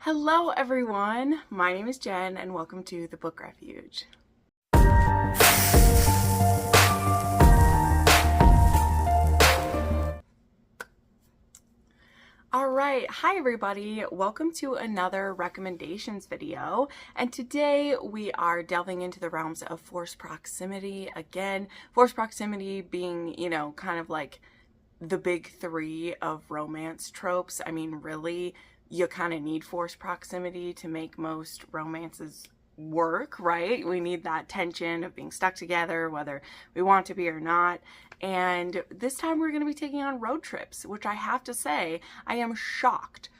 Hello everyone, my name is Jen and welcome to the Book Refuge. Alright, hi everybody, welcome to another recommendations video, and today we are delving into the realms of forced proximity. Again, forced proximity being, kind of like the big three of romance tropes. I mean, really, you kind of need forced proximity to make most romances work, right? We need that tension of being stuck together, whether we want to be or not. And this time we're going to be taking on road trips, which I have to say, I am shocked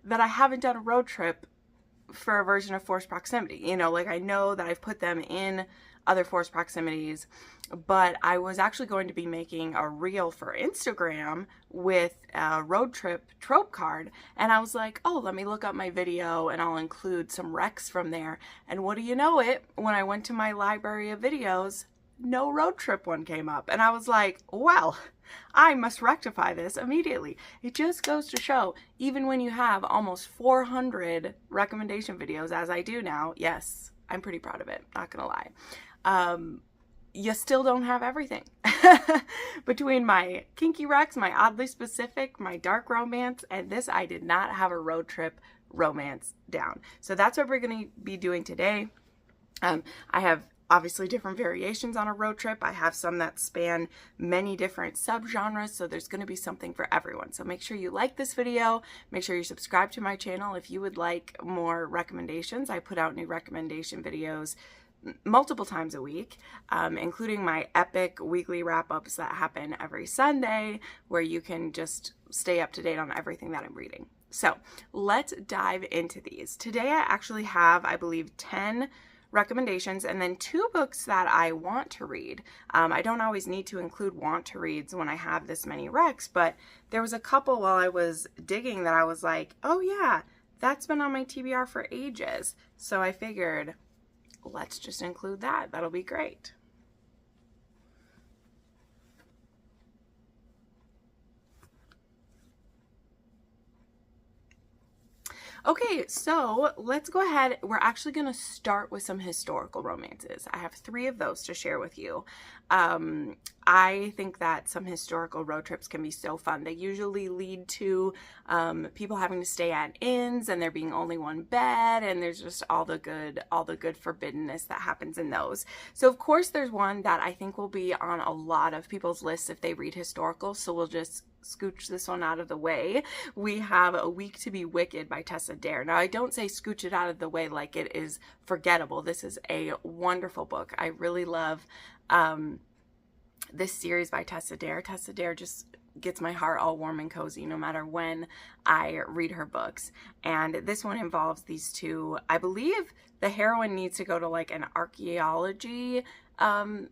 that I haven't done a road trip for a version of forced proximity. I know that I've put them in other forced proximities, but I was actually going to be making a reel for Instagram with a road trip trope card, and I was like, oh, let me look up my video and I'll include some recs from there. And what do you know it, when I went to my library of videos, no road trip one came up, and I was like, well, I must rectify this immediately. It just goes to show, even when you have almost 400 recommendation videos, as I do now, yes, I'm pretty proud of it, not gonna lie, you still don't have everything. Between my kinky recs, my oddly specific, my dark romance, and this, I did not have a road trip romance down. So that's what we're going to be doing today. I have obviously different variations on a road trip. I have some that span many different subgenres, so there's going to be something for everyone. So make sure you like this video, make sure you subscribe to my channel if you would like more recommendations. I put out new recommendation videos multiple times a week, including my epic weekly wrap-ups that happen every Sunday, where you can just stay up to date on everything that I'm reading. So let's dive into these. Today I actually have, I believe, 10 recommendations and then 2 books that I want to read. I don't always need to include want to reads when I have this many recs, but there was a couple while I was digging that I was like, oh yeah, that's been on my TBR for ages. So I figured, let's just include that. That'll be great. Okay, so let's go ahead. We're actually going to start with some historical romances. I have 3 of those to share with you. I think that some historical road trips can be so fun. They usually lead to people having to stay at inns and there being only one bed, and there's just all the good forbiddenness that happens in those. So of course there's one that I think will be on a lot of people's lists if they read historical, so we'll just scooch this one out of the way. We have A Week to be Wicked by Tessa Dare. Now, I don't say scooch it out of the way like it is forgettable. This is a wonderful book. I really love this series by Tessa Dare. Tessa Dare just gets my heart all warm and cozy no matter when I read her books. And this one involves these 2. I believe the heroine needs to go to like an archaeology or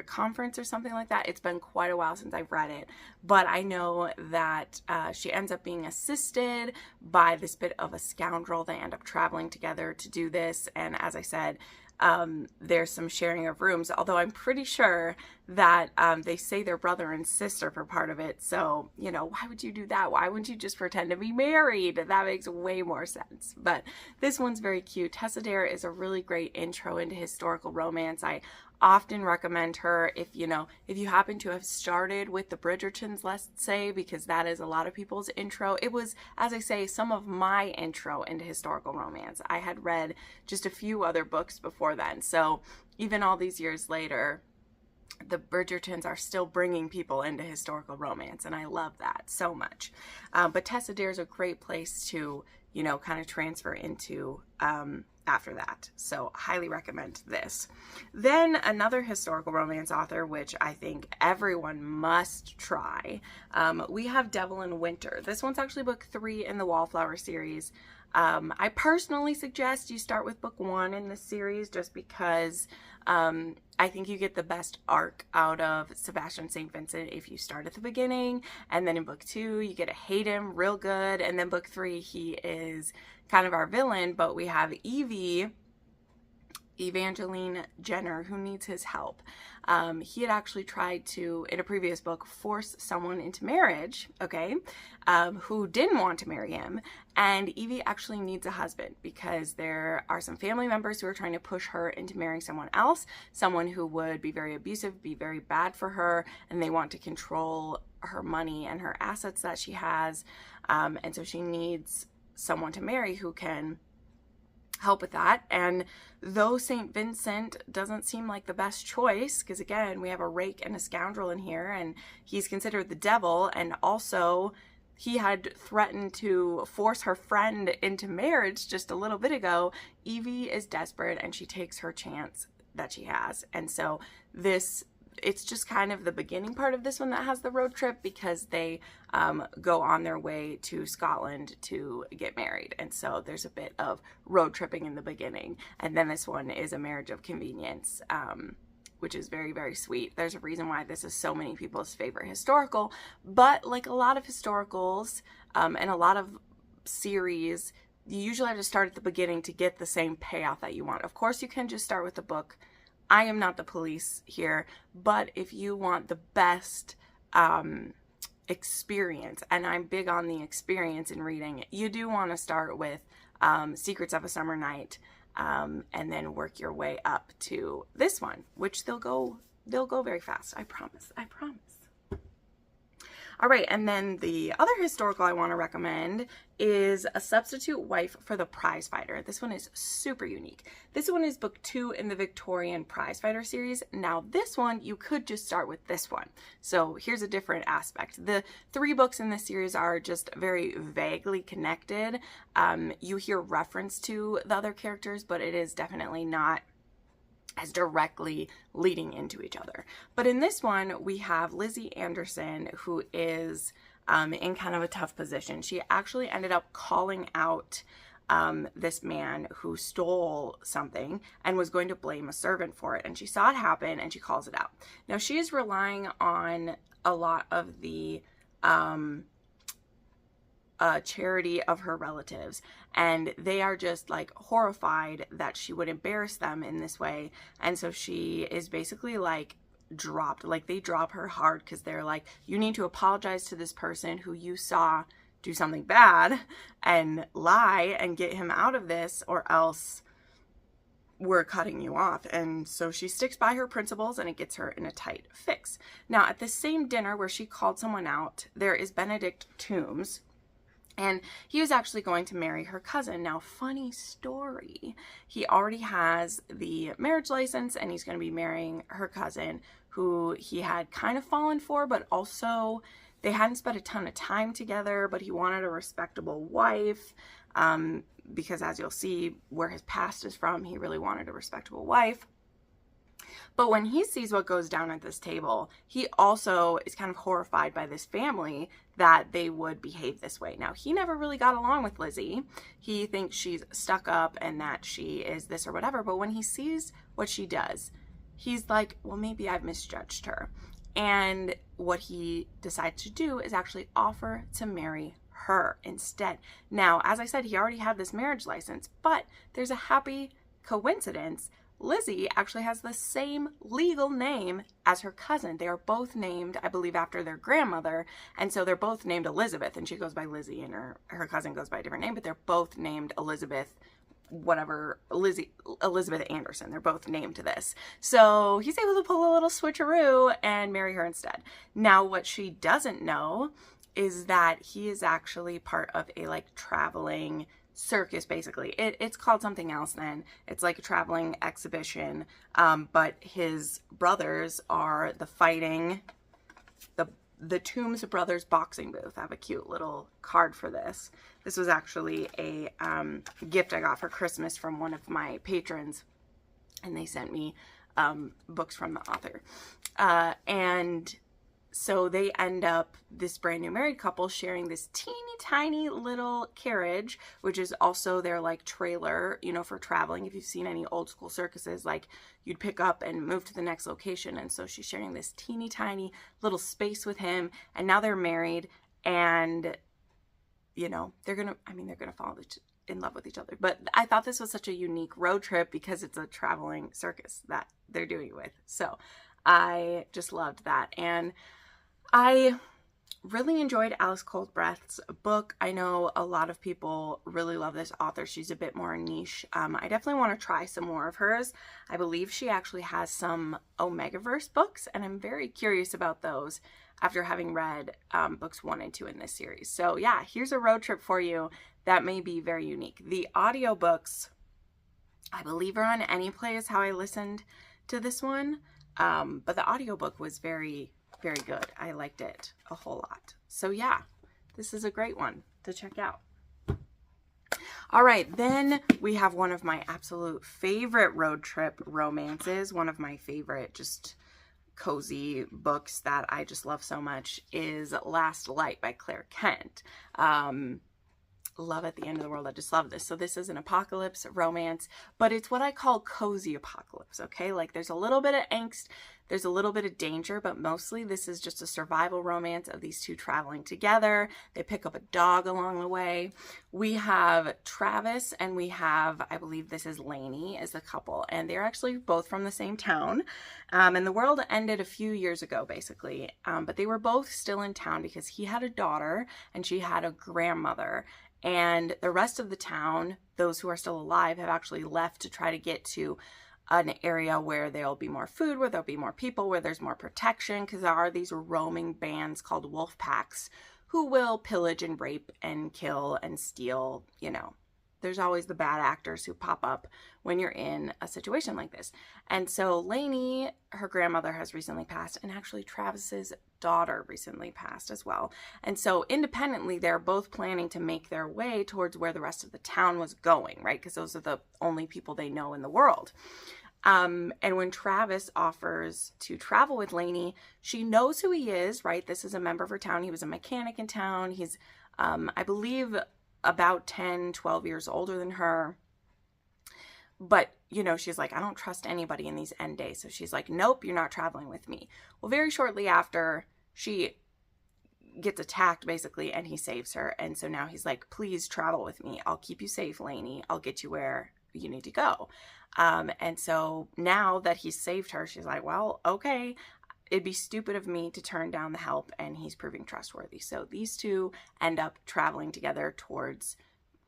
conference or something like that. It's been quite a while since I've read it, but I know that she ends up being assisted by this bit of a scoundrel. They end up traveling together to do this, and as I said, there's some sharing of rooms, although I'm pretty sure that they say they're brother and sister for part of it. So, why would you do that? Why wouldn't you just pretend to be married? That makes way more sense. But this one's very cute. Tessa Dare is a really great intro into historical romance. I often recommend her if you happen to have started with the Bridgertons, let's say, because that is a lot of people's intro. It was, as I say, some of my intro into historical romance. I had read just a few other books before then, so even all these years later, the Bridgertons are still bringing people into historical romance, and I love that so much. But Tessa Dare is a great place to, kind of transfer into after that. So highly recommend this. Then another historical romance author, which I think everyone must try, we have Devil in Winter. This one's actually book 3 in the Wallflower series. I personally suggest you start with book 1 in this series just because I think you get the best arc out of Sebastian St. Vincent if you start at the beginning, and then in book 2 you get to hate him real good, and then book 3 he is kind of our villain, but we have Evie Evangeline Jenner, who needs his help. He had actually tried to, in a previous book, force someone into marriage, okay, who didn't want to marry him. And Evie actually needs a husband because there are some family members who are trying to push her into marrying someone else, someone who would be very abusive, be very bad for her, and they want to control her money and her assets that she has. And so she needs someone to marry who can help with that. And though St. Vincent doesn't seem like the best choice, because again, we have a rake and a scoundrel in here, and he's considered the devil, and also he had threatened to force her friend into marriage just a little bit ago, Evie is desperate and she takes her chance that she has. And so it's just kind of the beginning part of this one that has the road trip, because they go on their way to Scotland to get married. And so there's a bit of road tripping in the beginning. And then this one is a marriage of convenience, which is very, very sweet. There's a reason why this is so many people's favorite historical. But like a lot of historicals and a lot of series, you usually have to start at the beginning to get the same payoff that you want. Of course, you can just start with the book. I am not the police here, but if you want the best experience, and I'm big on the experience in reading, you do want to start with Secrets of a Summer Night, and then work your way up to this one, which they'll go very fast. I promise. All right, and then the other historical I want to recommend is A Substitute Wife for the Prize Fighter. This one is super unique. This one is book 2 in the Victorian Prize Fighter series. Now this one, you could just start with this one. So here's a different aspect. The 3 books in this series are just very vaguely connected. You hear reference to the other characters, but it is definitely not as directly leading into each other. But in this one, we have Lizzie Anderson, who is in kind of a tough position. She actually ended up calling out this man who stole something and was going to blame a servant for it. And she saw it happen and she calls it out. Now she is relying on a lot of the charity of her relatives, and they are just like horrified that she would embarrass them in this way. And so she is basically like dropped, like they drop her hard, because they're like, you need to apologize to this person who you saw do something bad and lie and get him out of this, or else we're cutting you off. And so she sticks by her principles, and it gets her in a tight fix. Now at the same dinner where she called someone out, there is Benedict Toombs, and he was actually going to marry her cousin. Now, funny story, he already has the marriage license, and he's going to be marrying her cousin, who he had kind of fallen for, but also they hadn't spent a ton of time together, but he wanted a respectable wife, because as you'll see, where his past is from, he really wanted a respectable wife. But when he sees what goes down at this table, he also is kind of horrified by this family that they would behave this way. Now, he never really got along with Lizzie. He thinks she's stuck up and that she is this or whatever. But when he sees what she does, he's like, well, maybe I've misjudged her. And what he decides to do is actually offer to marry her instead. Now, as I said, he already had this marriage license, but there's a happy coincidence. Lizzie actually has the same legal name as her cousin. They are both named, I believe, after their grandmother. And so they're both named Elizabeth, and she goes by Lizzie, and her cousin goes by a different name, but they're both named Elizabeth, whatever, Elizabeth Anderson. They're both named to this. So he's able to pull a little switcheroo and marry her instead. Now, what she doesn't know is that he is actually part of a like traveling circus, basically. It's called something else then. It's like a traveling exhibition, but his brothers are the Toombs Brothers boxing booth. I have a cute little card for this. This was actually a gift I got for Christmas from one of my patrons, and they sent me books from the author. And so they end up, this brand new married couple, sharing this teeny tiny little carriage, which is also their like trailer, you know, for traveling. If you've seen any old school circuses, like you'd pick up and move to the next location. And so she's sharing this teeny tiny little space with him. And now they're married, and you know, they're gonna follow in love with each other. But I thought this was such a unique road trip because it's a traveling circus that they're doing it with. So I just loved that. And I really enjoyed Alice Coldbreath's book. I know a lot of people really love this author. She's a bit more niche. I definitely want to try some more of hers. I believe she actually has some Omegaverse books, and I'm very curious about those after having read books 1 and 2 in this series. So yeah, here's a road trip for you that may be very unique. The audiobooks, I believe, are on Anyplay is how I listened to this one. But the audiobook was very, very good. I liked it a whole lot. So yeah, this is a great one to check out. All right, then we have one of my absolute favorite road trip romances. One of my favorite just cozy books that I just love so much is Last Light by Claire Kent. Love at the End of the World. I just love this. So this is an apocalypse romance, but it's what I call cozy apocalypse, okay? Like there's a little bit of angst, there's a little bit of danger, but mostly this is just a survival romance of these two traveling together. They pick up a dog along the way. We have Travis and we have, I believe this is Lainey as the couple, and they're actually both from the same town. And the world ended a few years ago, basically, but they were both still in town because he had a daughter and she had a grandmother. And the rest of the town, those who are still alive, have actually left to try to get to an area where there'll be more food, where there'll be more people, where there's more protection, because there are these roaming bands called wolf packs who will pillage and rape and kill and steal. You know, there's always the bad actors who pop up when you're in a situation like this. And so Lainey, her grandmother has recently passed, and actually Travis's daughter recently passed as well. And so independently, they're both planning to make their way towards where the rest of the town was going, right? Because those are the only people they know in the world. And when Travis offers to travel with Lainey, she knows who he is, right? This is a member of her town. He was a mechanic in town. He's, I believe, about 10, 12 years older than her. But, you know, she's like, I don't trust anybody in these end days. So she's like, nope, you're not traveling with me. Well, very shortly after, she gets attacked, basically, and he saves her. And so now he's like, please travel with me. I'll keep you safe, Lainey. I'll get you where you need to go. And so now that he's saved her, she's like, well, okay, it'd be stupid of me to turn down the help, and he's proving trustworthy. So these two end up traveling together towards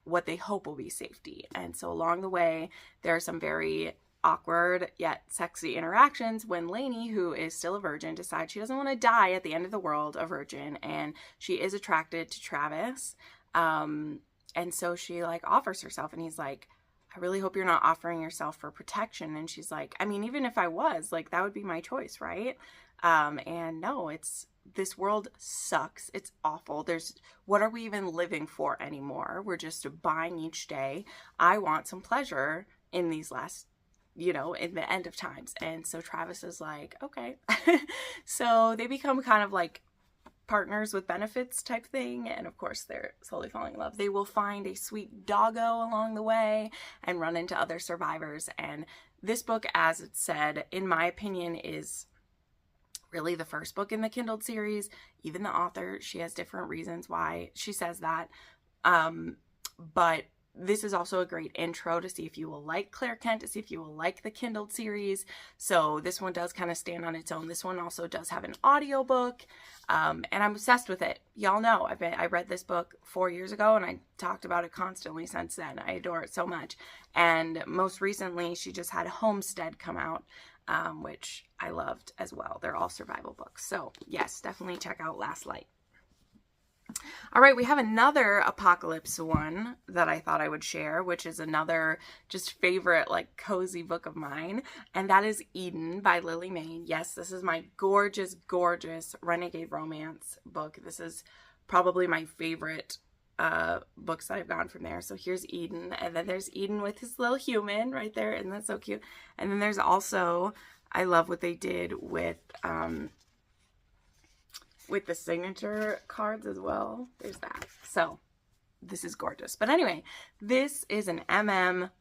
what they hope will be safety. And so along the way, there are some very awkward yet sexy interactions when Lainey, who is still a virgin, decides she doesn't want to die at the end of the world a virgin, and she is attracted to Travis. And so she like offers herself, and he's like, I really hope you're not offering yourself for protection. And she's like, I mean, even if I was, like, that would be my choice, right? And no, this world sucks. It's awful. What are we even living for anymore? We're just buying each day. I want some pleasure in these last, you know, in the end of times. And so Travis is like, okay. So they become kind of like partners with benefits type thing, and of course they're slowly falling in love. They will find a sweet doggo along the way and run into other survivors. And this book, as it said, in my opinion, is really the first book in the Kindled series. Even the author, she has different reasons why she says that, but this is also a great intro to see if you will like Claire Kent, to see if you will like the Kindled series. So this one does kind of stand on its own. This one also does have an audiobook, and I'm obsessed with it. Y'all know I read this book 4 years ago, and I talked about it constantly since then. I adore it so much. And most recently, she just had Homestead come out, which I loved as well. They're all survival books. So yes, definitely check out Last Light. All right, we have another apocalypse one that I thought I would share, which is another just favorite, like, cozy book of mine, and that is Eden by Lily Mayne. Yes, this is my gorgeous, gorgeous renegade romance book. This is probably my favorite books that I've gotten from there. So here's Eden, and then there's Eden with his little human right there, and that's so cute. And then there's also, I love what they did with the signature cards as well. There's that. So this is gorgeous. But anyway, this is an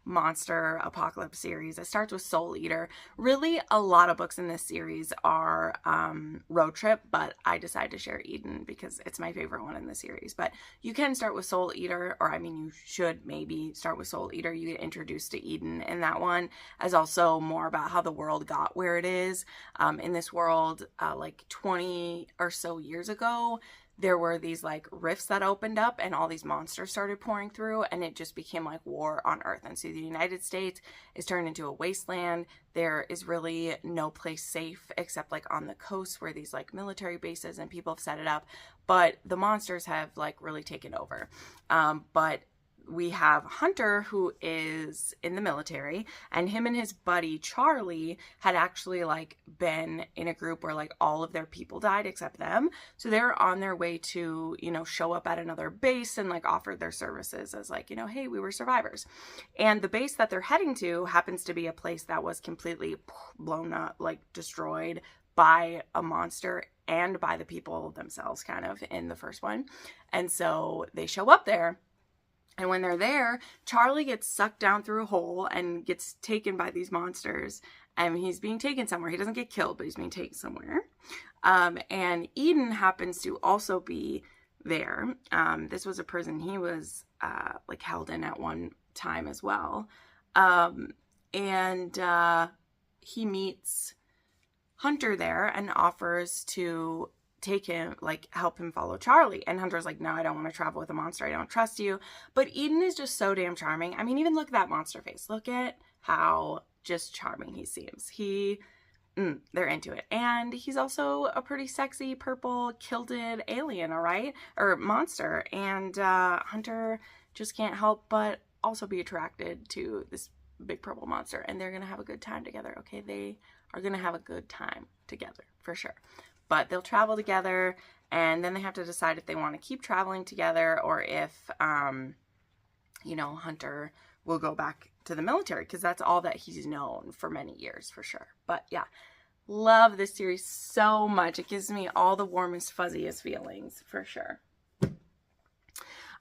monster apocalypse series. It starts with Soul Eater. Really, a lot of books in this series are road trip, but I decided to share Eden because it's my favorite one in the series. But you can start with Soul Eater, or I mean, you should maybe start with Soul Eater. You get introduced to Eden in that one, as also more about how the world got where it is. In this world, like 20 or so years ago, there were these like rifts that opened up and all these monsters started pouring through, and it just became like war on Earth. And so the United States is turned into a wasteland. There is really no place safe except like on the coast where these like military bases and people have set it up. But the monsters have like really taken over. But we have Hunter, who is in the military, and him and his buddy Charlie had actually like been in a group where like all of their people died except them. So they're on their way to, you know, show up at another base and like offer their services as like, you know, hey, we were survivors. And the base that they're heading to happens to be a place that was completely blown up, like destroyed by a monster and by the people themselves kind of in the first one. And so they show up there. And when they're there, Charlie gets sucked down through a hole and gets taken by these monsters. And he's being taken somewhere. He doesn't get killed, but he's being taken somewhere. And Eden happens to also be there. This was a prison he was like held in at one time as well. And he meets Hunter there and offers to take him, like help him follow Charlie. And Hunter's like, no, I don't want to travel with a monster. I don't trust you. But Eden is just so damn charming. I mean, even look at that monster face. Look at how just charming he seems. They're into it. And he's also a pretty sexy purple kilted alien, all right? Or monster. And Hunter just can't help but also be attracted to this big purple monster. And they're going to have a good time together, okay? They are going to have a good time together, for sure. But they'll travel together, and then they have to decide if they want to keep traveling together or if, you know, Hunter will go back to the military, because that's all that he's known for many years, for sure. But yeah, love this series so much. It gives me all the warmest, fuzziest feelings, for sure.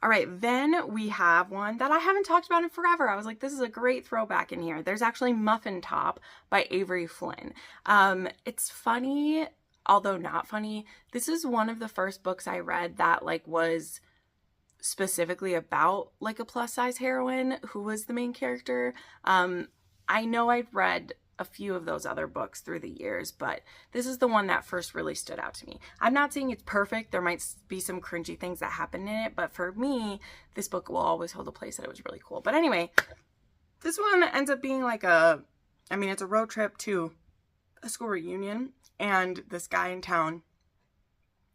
All right, then we have one that I haven't talked about in forever. I was like, this is a great throwback in here. There's actually Muffin Top by Avery Flynn. It's funny, although not funny. This is one of the first books I read that like was specifically about like a plus size heroine who was the main character. I know I've read a few of those other books through the years, but this is the one that first really stood out to me. I'm not saying it's perfect. There might be some cringy things that happen in it, but for me, this book will always hold a place that it was really cool. But anyway, this one ends up being like it's a road trip to a school reunion, and this guy in town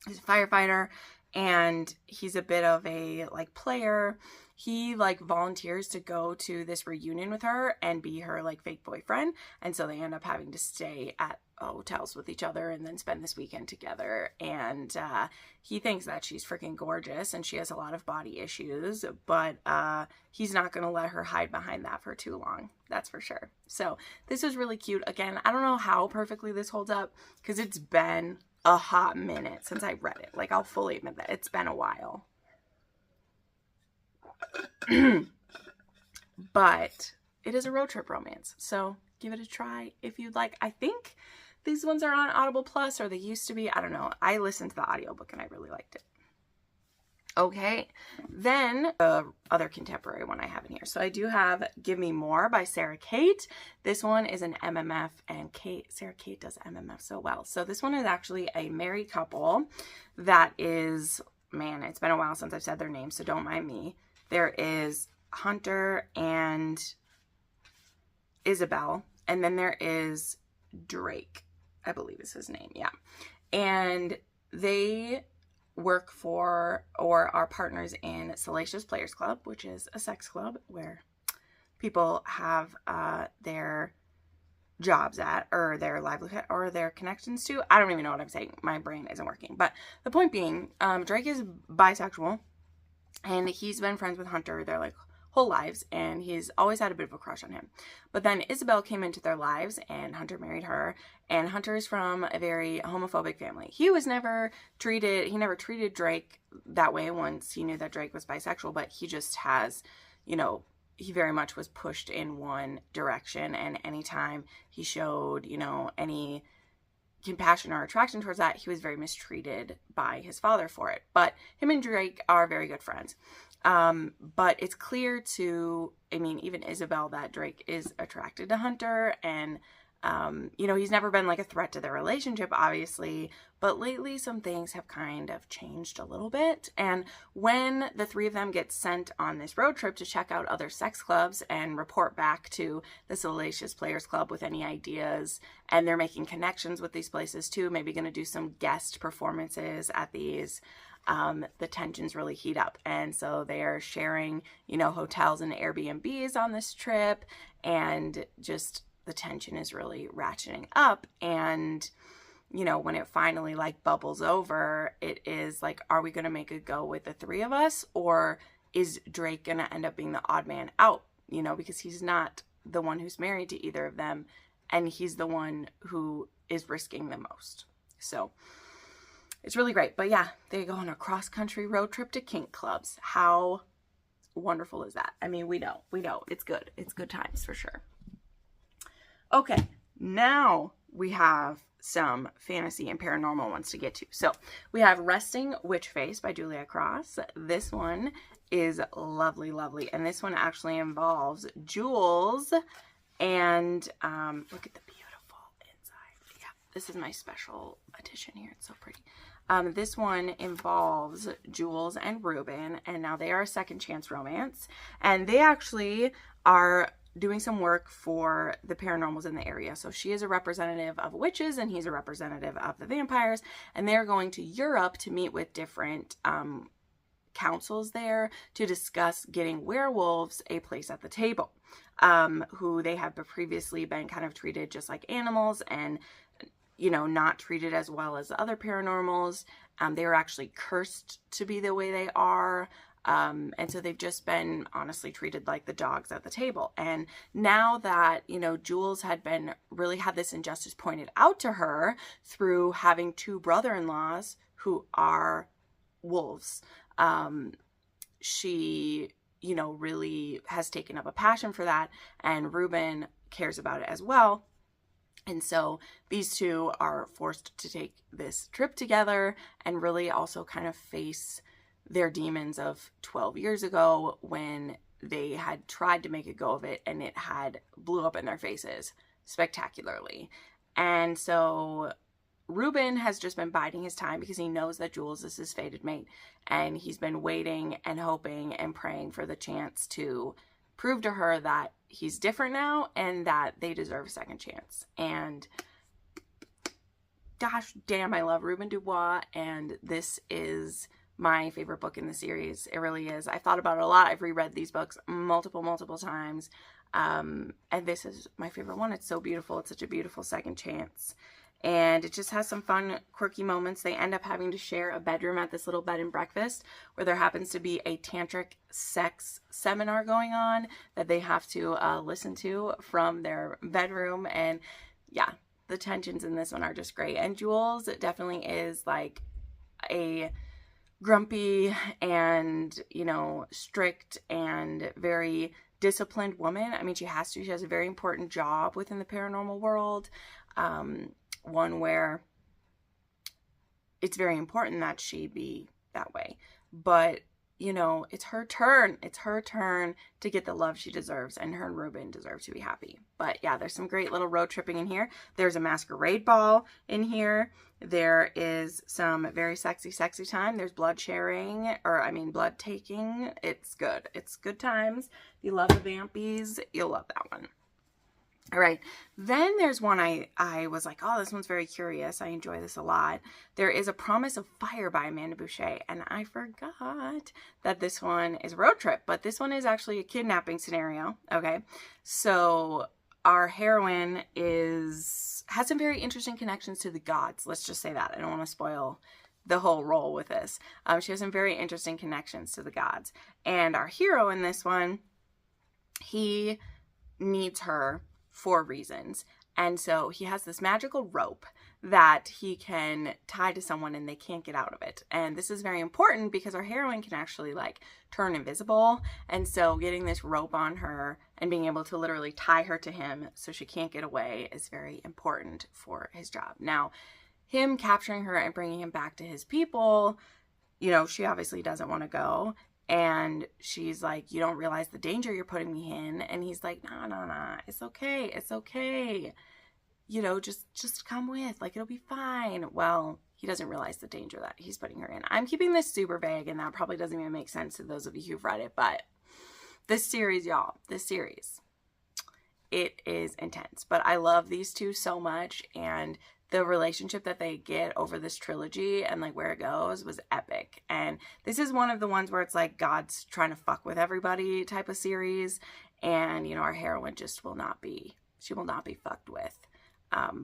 is a firefighter, and he's a bit of a like player. He like volunteers to go to this reunion with her and be her like fake boyfriend. And so they end up having to stay at hotels with each other and then spend this weekend together. And he thinks that she's freaking gorgeous and she has a lot of body issues, but he's not going to let her hide behind that for too long. That's for sure. So this is really cute. Again, I don't know how perfectly this holds up because it's been a hot minute since I read it. Like, I'll fully admit that it's been a while. But it is a road trip romance, so give it a try if you'd like. I think these ones are on Audible Plus, or they used to be. I don't know. I listened to the audiobook and I really liked it. Okay, then the other contemporary one I have in here. So I do have Give Me More by Sarah Kate. This one is an MMF, and Sarah Kate does MMF so well. So this one is actually a married couple that is, man, it's been a while since I've said their name, so don't mind me. There is Hunter and Isabel, and then there is Drake, I believe is his name, yeah. And they work for or are partners in Salacious Players Club, which is a sex club where people have their jobs at, or their livelihood, or their connections to. I don't even know what I'm saying. My brain isn't working. But the point being, Drake is bisexual, and he's been friends with Hunter. They're like whole lives, and he's always had a bit of a crush on him. But then Isabel came into their lives, and Hunter married her, and Hunter is from a very homophobic family. He never treated Drake that way once he knew that Drake was bisexual, but he just has, you know, he very much was pushed in one direction, and anytime he showed, you know, any compassion or attraction towards that, he was very mistreated by his father for it. But him and Drake are very good friends. But it's clear to, I mean, even Isabel, that Drake is attracted to Hunter, and you know, he's never been like a threat to their relationship, obviously, but lately some things have kind of changed a little bit. And when the three of them get sent on this road trip to check out other sex clubs and report back to the Salacious Players Club with any ideas, and they're making connections with these places too, maybe going to do some guest performances at these, the tensions really heat up. And so they are sharing, you know, hotels and Airbnbs on this trip, and just the tension is really ratcheting up. And, you know, when it finally like bubbles over, it is like, are we going to make a go with the three of us, or is Drake going to end up being the odd man out, you know, because he's not the one who's married to either of them, and he's the one who is risking the most. So it's really great. But yeah, they go on a cross-country road trip to kink clubs. How wonderful is that? I mean, we know it's good. It's good times for sure. Okay, now we have some fantasy and paranormal ones to get to. So we have Resting Witch Face by Julia Cross. This one is lovely, lovely. And this one actually involves Jules. And look at the beautiful inside. Yeah, this is my special edition here. It's so pretty. This one involves Jules and Ruben, and now they are a second chance romance. And they actually are doing some work for the paranormals in the area. So she is a representative of witches, and he's a representative of the vampires, and they're going to Europe to meet with different councils there to discuss getting werewolves a place at the table, who they have previously been kind of treated just like animals, and, you know, not treated as well as the other paranormals. They were actually cursed to be the way they are. And so they've just been honestly treated like the dogs at the table. And now that, you know, Jules had this injustice pointed out to her through having two brother-in-laws who are wolves, she, you know, really has taken up a passion for that, and Ruben cares about it as well. And so these two are forced to take this trip together and really also kind of face their demons of 12 years ago, when they had tried to make a go of it and it had blew up in their faces spectacularly. And so Ruben has just been biding his time because he knows that Jules is his fated mate, and he's been waiting and hoping and praying for the chance to prove to her that he's different now and that they deserve a second chance. And gosh damn, I love Ruben Dubois, and this is my favorite book in the series. It really is. I've thought about it a lot. I've reread these books multiple times. And this is my favorite one. It's so beautiful. It's such a beautiful second chance. And it just has some fun, quirky moments. They end up having to share a bedroom at this little bed and breakfast where there happens to be a tantric sex seminar going on that they have to listen to from their bedroom. And yeah, the tensions in this one are just great. And Jules definitely is like a grumpy and, you know, strict and very disciplined woman. I mean, she has a very important job within the paranormal world. One where it's very important that she be that way. But, you know, it's her turn. It's her turn to get the love she deserves, and her and Ruben deserve to be happy. But yeah, there's some great little road tripping in here. There's a masquerade ball in here. There is some very sexy time. There's blood sharing, blood taking. It's good. It's good times. If you love the vampies, you'll love that one. All right, then there's one I was like, oh, this one's very curious. I enjoy this a lot. There is A Promise of Fire by Amanda Boucher, and I forgot that this one is a road trip, but this one is actually a kidnapping scenario, okay? So our heroine has some very interesting connections to the gods. Let's just say that. I don't want to spoil the whole role with this. She has some very interesting connections to the gods. And our hero in this one he needs her for reasons. And so he has this magical rope that he can tie to someone and they can't get out of it. And this is very important because our heroine can actually like turn invisible. And so getting this rope on her and being able to literally tie her to him so she can't get away is very important for his job. Now, him capturing her and bringing him back to his people, you know, she obviously doesn't want to go. And she's like, you don't realize the danger you're putting me in. And he's like, no, it's okay. It's okay. You know, just come with, like, it'll be fine. Well, he doesn't realize the danger that he's putting her in. I'm keeping this super vague, and that probably doesn't even make sense to those of you who've read it, but this series, y'all, it is intense. But I love these two so much, and the relationship that they get over this trilogy and like where it goes was epic. And this is one of the ones where it's like God's trying to fuck with everybody type of series, and, you know, our heroine just will not be fucked with.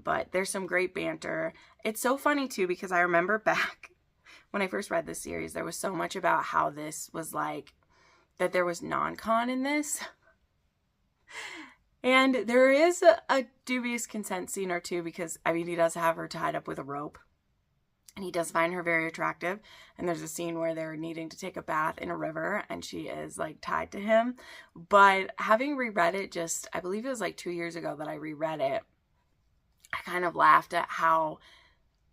But there's some great banter. It's so funny too, because I remember back when I first read this series, there was so much about how this was like, that there was non-con in this. And there is a dubious consent scene or two because, I mean, he does have her tied up with a rope. And he does find her very attractive. And there's a scene where they're needing to take a bath in a river and she is like tied to him. But having reread it just, I believe it was like 2 years ago that I reread it, I kind of laughed at how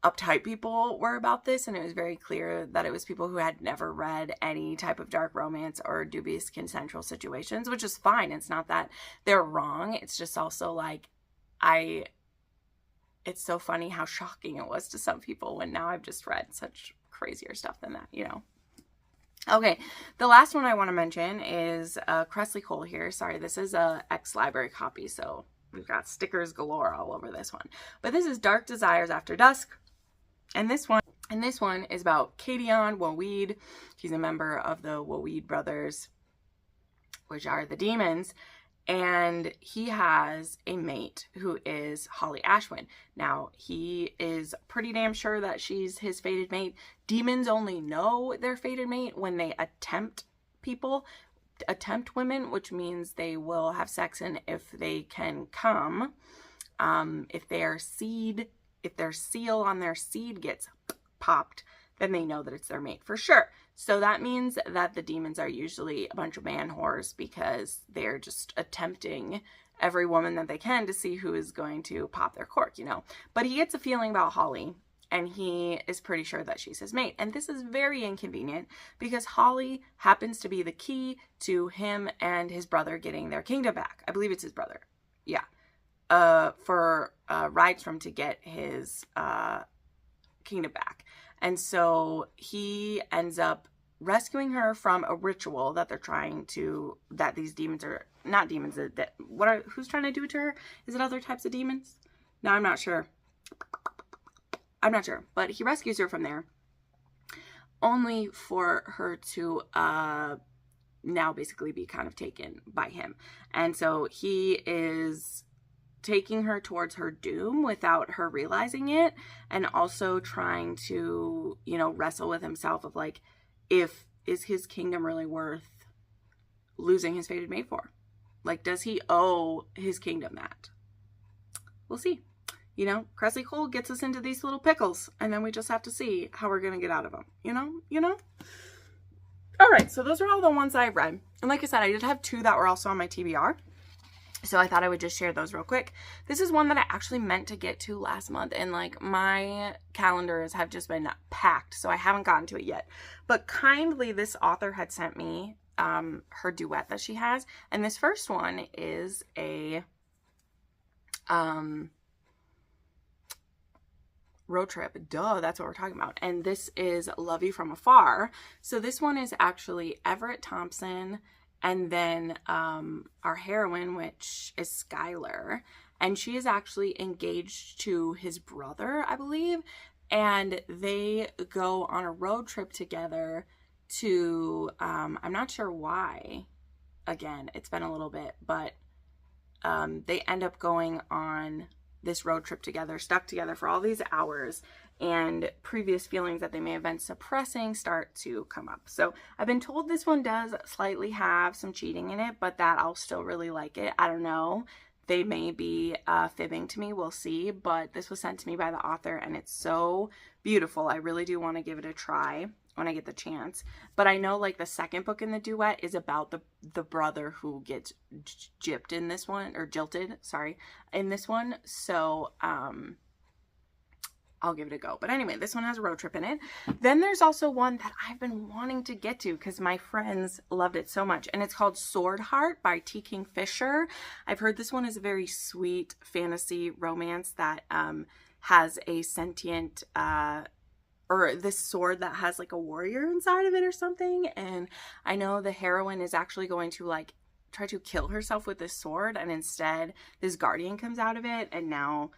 uptight people were about this, and it was very clear that it was people who had never read any type of dark romance or dubious consensual situations, which is fine. It's not that they're wrong. It's just also like, it's so funny how shocking it was to some people when now I've just read such crazier stuff than that, you know. Okay, the last one I want to mention is Cressley Cole here. Sorry, this is a ex-library copy, so we've got stickers galore all over this one. But this is Dark Desires After Dusk. And this one is about Cadion Woweed. He's a member of the Woweed brothers, which are the demons. And he has a mate who is Holly Ashwin. Now, he is pretty damn sure that she's his fated mate. Demons only know their fated mate when they attempt women, which means they will have sex, and if they can come, if their seal on their seed gets popped, then they know that it's their mate for sure. So that means that the demons are usually a bunch of man whores because they're just attempting every woman that they can to see who is going to pop their cork, you know. But he gets a feeling about Holly, and he is pretty sure that she's his mate. And this is very inconvenient because Holly happens to be the key to him and his brother getting their kingdom back. I believe it's his brother. Yeah. For Rydstrom to get his kingdom back. And so he ends up rescuing her from a ritual that they're trying to, that these demons are, not demons, who's trying to do it to her? Is it other types of demons? No, I'm not sure. But he rescues her from there, only for her to now basically be kind of taken by him. And so he is taking her towards her doom without her realizing it, and also trying to, you know, wrestle with himself of like, is his kingdom really worth losing his fated mate for? Like, does he owe his kingdom that? We'll see. You know, Cressley Cole gets us into these little pickles, and then we just have to see how we're going to get out of them. You know? All right, so those are all the ones I read. And like I said, I did have 2 that were also on my TBR. So I thought I would just share those real quick. This is one that I actually meant to get to last month, and like my calendars have just been packed, so I haven't gotten to it yet. But kindly, this author had sent me her duet that she has, and this first one is a road trip. Duh, that's what we're talking about. And this is Love You From Afar. So this one is actually Everett Thompson, and then our heroine, which is Skylar, and she is actually engaged to his brother, I believe, and they go on a road trip together to, I'm not sure why, again, it's been a little bit, but they end up going on this road trip together, stuck together for all these hours, and previous feelings that they may have been suppressing start to come up. So I've been told this one does slightly have some cheating in it, but that I'll still really like it. I don't know. They may be fibbing to me. We'll see. But this was sent to me by the author, and it's so beautiful. I really do want to give it a try when I get the chance. But I know like the second book in the duet is about the brother who gets gypped in this one, or jilted, sorry, in this one. So I'll give it a go. But anyway, this one has a road trip in it. Then there's also one that I've been wanting to get to because my friends loved it so much, and it's called Sword Heart by T. Kingfisher. I've heard this one is a very sweet fantasy romance that has a sentient or this sword that has like a warrior inside of it or something. And I know the heroine is actually going to like try to kill herself with this sword, and instead this guardian comes out of it, and now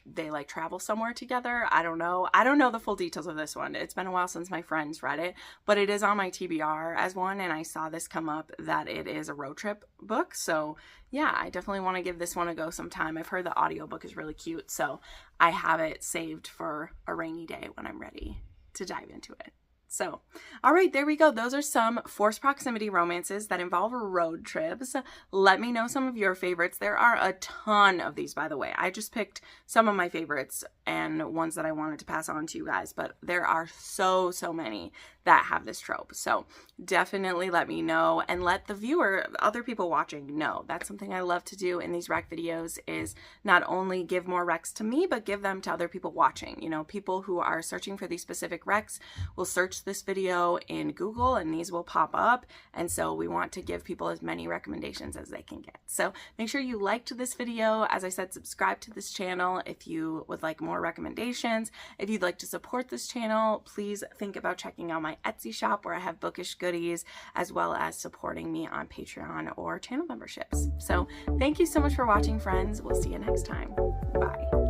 they like travel somewhere together. I don't know the full details of this one. It's been a while since my friends read it, but it is on my TBR as one, and I saw this come up that it is a road trip book. So yeah, I definitely want to give this one a go sometime. I've heard the audiobook is really cute, so I have it saved for a rainy day when I'm ready to dive into it. So, all right, there we go. Those are some forced proximity romances that involve road trips. Let me know some of your favorites. There are a ton of these, by the way. I just picked some of my favorites and ones that I wanted to pass on to you guys, but there are so many that have this trope. So definitely let me know, and let the viewer, other people watching, know. That's something I love to do in these rec videos, is not only give more recs to me, but give them to other people watching. You know, people who are searching for these specific recs will search this video in Google, and these will pop up. And so we want to give people as many recommendations as they can get. So make sure you liked this video. As I said, subscribe to this channel if you would like more recommendations. If you'd like to support this channel, please think about checking out my Etsy shop where I have bookish goodies, as well as supporting me on Patreon or channel memberships. So thank you so much for watching, friends. We'll see you next time. Bye.